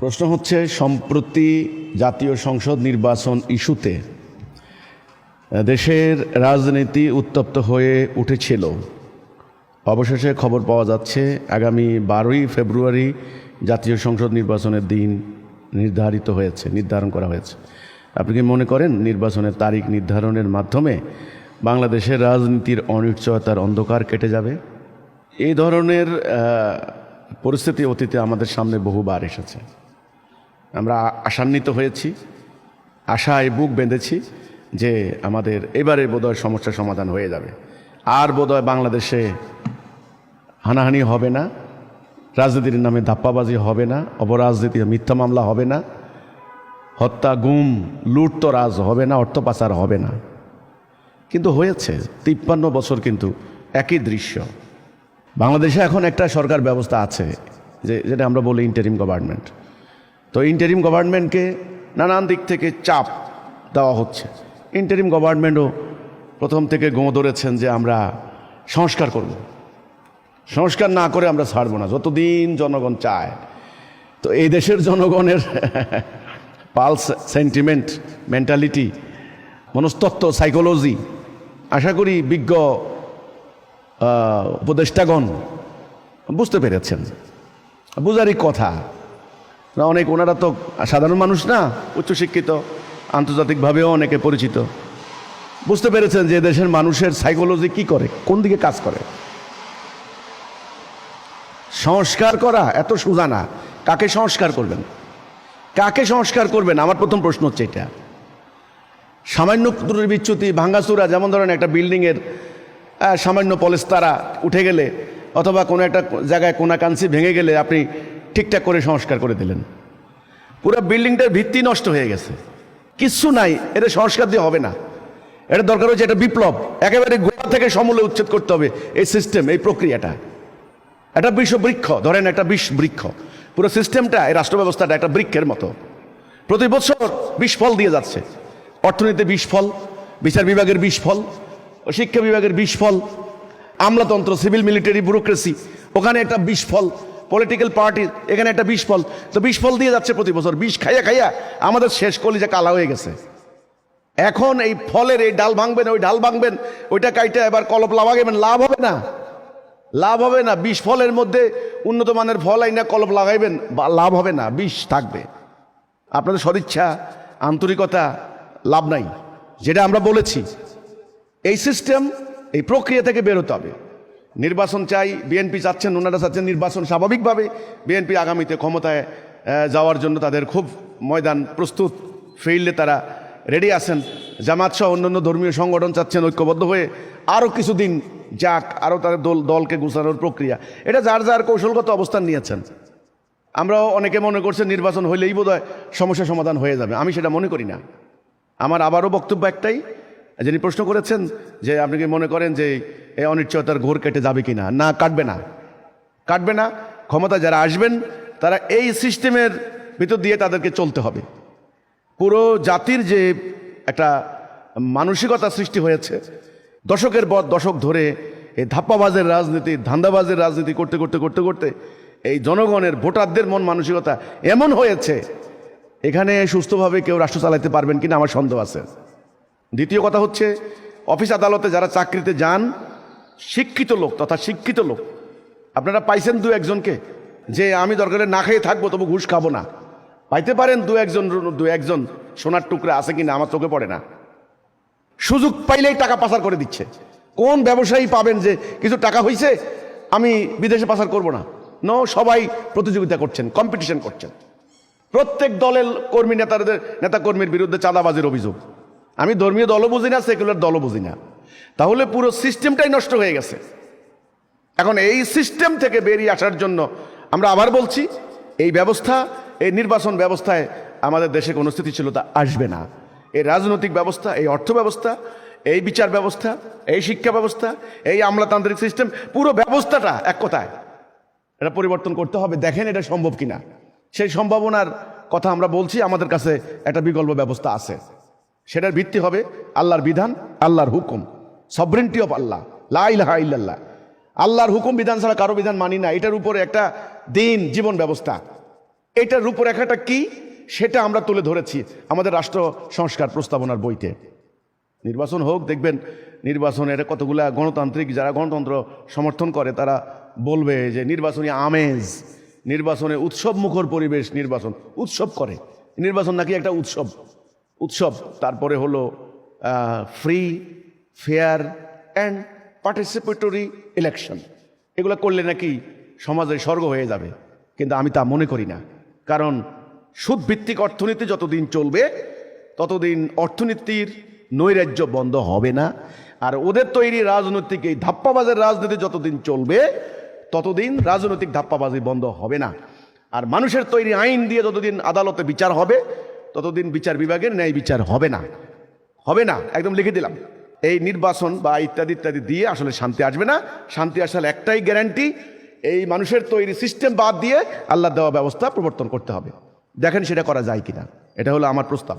প্রশ্ন হচ্ছে, সম্প্রতি জাতীয় সংসদ নির্বাচন ইস্যুতে দেশের রাজনীতি উত্তপ্ত হয়ে উঠেছিল। অবশেষে খবর পাওয়া যাচ্ছে আগামী 12ই ফেব্রুয়ারি জাতীয় সংসদ নির্বাচনের দিন নির্ধারণ করা হয়েছে। আপনি কি মনে করেন নির্বাচনের তারিখ নির্ধারণের মাধ্যমে বাংলাদেশের রাজনীতির অনিশ্চয়তার অন্ধকার কেটে যাবে? এই ধরনের পরিস্থিতি অতীতে আমাদের সামনে বহুবার এসেছে। আমরা আশান্বিত হয়েছি, আশায় বুক বেঁধেছি যে আমাদের এবারে বোধহয় সমস্যার সমাধান হয়ে যাবে, আর বোধহয় বাংলাদেশে হানাহানি হবে না, রাজনীতির নামে ধাপ্পাবাজি হবে না, অপরাজনীতি মিথ্যা মামলা হবে না, হত্যা গুম লুটতরাজ হবে না, অর্থ পাচার হবে না। কিন্তু হয়েছে 53 বছর কিন্তু একই দৃশ্য। বাংলাদেশে এখন একটা সরকার ব্যবস্থা আছে যেটা আমরা বলি ইন্টারিম গভর্নমেন্ট। তো ইন্টারিম গভর্নমেন্টকে নানান দিক থেকে চাপ দেওয়া হচ্ছে। ইন্টারিম গভর্নমেন্টও প্রথম থেকে গোঁ ধরেছেন যে আমরা সংস্কার করব, সংস্কার না করে আমরা ছাড়বো না যতদিন জনগণ চায়। তো এই দেশের জনগণের পালস, সেন্টিমেন্ট, মেন্টালিটি, মনস্তত্ত্ব, সাইকোলজি আশা করি বিজ্ঞ উপদেষ্টাগণ বুঝতে পেরেছেন। বুঝারই কথা না, অনেক ওনারা তো সাধারণ মানুষ না, উচ্চশিক্ষিত, আন্তর্জাতিকভাবেও অনেকে পরিচিত। বুঝতে পেরেছেন যে দেশের মানুষের সাইকোলজি কি করে, কোন দিকে কাজ করে। সংস্কার করা এত সোজা না। কাকে সংস্কার করবেন, কাকে সংস্কার করবেন? আমার প্রথম প্রশ্ন হচ্ছে এটা। সামান্য ত্রুটি বিচ্যুতি ভাঙ্গাচুরা, যেমন ধরেন একটা বিল্ডিংয়ের সামান্য পলেস্তারা উঠে গেলে অথবা কোনো একটা জায়গায় কোনাকাঞ্চি ভেঙে গেলে আপনি ঠিকঠাক করে সংস্কার করে দিলেন, পুরো বিল্ডিংটার ভিত্তি নষ্ট হয়ে গেছে, কিচ্ছু নাই, এটা সংস্কার দিয়ে হবে না। এটা দরকার হচ্ছে এটা বিপ্লব, একেবারে গোড়া থেকে সমূলে উচ্ছেদ করতে হবে এই সিস্টেম, এই প্রক্রিয়াটা। একটা বৃক্ষ ধরেন, একটা বৃক্ষ, পুরো সিস্টেমটা, এই রাষ্ট্র ব্যবস্থাটা একটা বৃক্ষের মতো। প্রতি বছর 20 ফল দিয়ে যাচ্ছে। অর্থনীতিতে 20 ফল, বিচার বিভাগের 20 ফল, শিক্ষা বিভাগের 20 ফল, আমলাতন্ত্র, সিভিল মিলিটারি ব্যুরোক্রেসি, ওখানে একটা 20 ফল, পলিটিক্যাল পার্টি এখানে একটা 20 ফল। তো 20 ফল দিয়ে যাচ্ছে প্রতি বছর। 20 খাইয়া খাইয়া আমাদের শেষ কলিজা কালা হয়ে গেছে। এখন এই ফলের এই ডাল ভাঙবেন, ওই ডাল ভাঙবেন, ওইটা কাইটা এবার কলপ লাগাবেন, লাভ হবে না, লাভ হবে না। 20 ফলের মধ্যে উন্নত মানের ফল আইনা কলপ লাগাইবেন, লাভ হবে না, 20 থাকবে। আপনাদের সদিচ্ছা, আন্তরিকতা লাভ নাই। যেটা আমরা বলেছি, এই সিস্টেম, এই প্রক্রিয়া থেকে বেরোতে হবে। নির্বাচন চাই, বিএনপি চাচ্ছেন, ওনারা চাচ্ছেন নির্বাচন। স্বাভাবিকভাবে বিএনপি আগামীতে ক্ষমতায় যাওয়ার জন্য তাদের খুব ময়দান প্রস্তুত, ফিল্ডে তারা রেডি আছেন। জামাত সহ অন্যান্য ধর্মীয় সংগঠন চাচ্ছেন ঐক্যবদ্ধ হয়ে আরও কিছুদিন যাক, আরও তাদের দলকে গুছানোর প্রক্রিয়া। এটা যার যার কৌশলগত অবস্থান নিয়েছেন। আমরাও অনেকে মনে করছেন নির্বাচন হইলেই বোধহয় সমস্যা সমাধান হয়ে যাবে। আমি সেটা মনে করি না। আমার আবারও বক্তব্য একটাই, যিনি প্রশ্ন করেছেন যে আপনি কি মনে করেন যে এই অনিশ্চয়তার ঘোর কেটে যাবে কি না? না, কাটবে না, কাটবে না। ক্ষমতা যারা আসবেন তারা এই সিস্টেমের ভিতর দিয়ে তাদেরকে চলতে হবে। পুরো জাতির যে একটা মানসিকতা সৃষ্টি হয়েছে, দশকের পর দশক ধরে এই ধাপ্পাবাজের রাজনীতি, ধান্দাবাজের রাজনীতি করতে করতে করতে করতে এই জনগণের, ভোটারদের মন মানসিকতা এমন হয়েছে, এখানে সুস্থভাবে কেউ রাষ্ট্র চালাতে পারবেন কিনা আমার সন্দেহ আছে। দ্বিতীয় কথা হচ্ছে, অফিস আদালতে যারা চাকরিতে যান, শিক্ষিত লোক তথা শিক্ষিত লোক, আপনারা পাইছেন 2-1জনকে যে আমি দরকারে না খেয়ে থাকবো তবু ঘুষ খাবো না? পাইতে পারেন 2-1জন সোনার টুকরা আছে কিনা আমার চোখে পড়ে না। সুযোগ পাইলেই টাকা পাচার করে দিচ্ছে। কোন ব্যবসায়ী পাবেন যে কিছু টাকা হয়েছে আমি বিদেশে পাচার করব না? নো, সবাই প্রতিযোগিতা করছেন, কম্পিটিশন করছেন। প্রত্যেক দলের কর্মী নেতাকর্মীর বিরুদ্ধে চাঁদাবাজির অভিযোগ। আমি ধর্মীয় দলও বুঝি না, সেকুলার দলও বুঝি না। তাহলে পুরো সিস্টেমটাই নষ্ট হয়ে গেছে। এখন এই সিস্টেম থেকে বেরিয়ে আসার জন্য আমরা আবার বলছি, এই ব্যবস্থা, এই নির্বাচন ব্যবস্থায় আমাদের দেশে কোনো স্থিতিশীলতা আসবে না। এই রাজনৈতিক ব্যবস্থা, এই অর্থ ব্যবস্থা, এই বিচার ব্যবস্থা, এই শিক্ষা ব্যবস্থা, এই আমলাতান্ত্রিক সিস্টেম, পুরো ব্যবস্থাটা এক কথায় এটা পরিবর্তন করতে হবে। দেখেন এটা সম্ভব কিনা। সেই সম্ভাবনার কথা আমরা বলছি। আমাদের কাছে একটা বিকল্প ব্যবস্থা আছে। সেটার ভিত্তি হবে আল্লাহর বিধান, আল্লাহর হুকুম, সভরেন্টি অফ আল্লাহ, লা ইলাহা ইল্লাল্লাহ। আল্লাহর হুকুম বিধান ছাড়া কারো বিধান মানি না। এটার উপরে একটা দিন, জীবন ব্যবস্থা, এটার রূপরেখাটা কি সেটা আমরা তুলে ধরেছি আমাদের রাষ্ট্র সংস্কার প্রস্তাবনার বইতে। নির্বাচন হোক, দেখবেন নির্বাচনের কতগুলা গণতান্ত্রিক যারা গণতন্ত্র সমর্থন করে তারা বলবে যে নির্বাচনী আমেজ, নির্বাচনে উৎসব মুখর পরিবেশ, নির্বাচন উৎসব করে, নির্বাচন নাকি একটা উৎসব। তারপরে হলো free, fair and participatory election, এগুলো করলে নাকি সমাজের স্বর্গ হয়ে যাবে। কিন্তু আমি তা মনে করি না, কারণ সুদভিত্তিক অর্থনীতি যতদিন চলবে ততদিন অর্থনীতির নৈরাজ্য বন্ধ হবে না। আর ওদের তৈরি রাজনৈতিক এই ধাপ্পাবাজের রাজনীতি যতদিন চলবে ততদিন রাজনৈতিক ধাপ্পাবাজি বন্ধ হবে না। আর মানুষের তৈরি আইন দিয়ে যতদিন আদালতে বিচার হবে ততদিন বিচার বিভাগের ন্যায় বিচার হবে না। একদম লিখে দিলাম। এই নির্বাচন বা ইত্যাদি ইত্যাদি দিয়ে আসলে শান্তি আসবে না। শান্তি আসলে একটাই গ্যারান্টি, এই মানুষের তৈরি সিস্টেম বাদ দিয়ে আল্লাহ দেওয়া ব্যবস্থা প্রবর্তন করতে হবে। দেখেন সেটা করা যায় কিনা। এটা হলো আমার প্রস্তাব।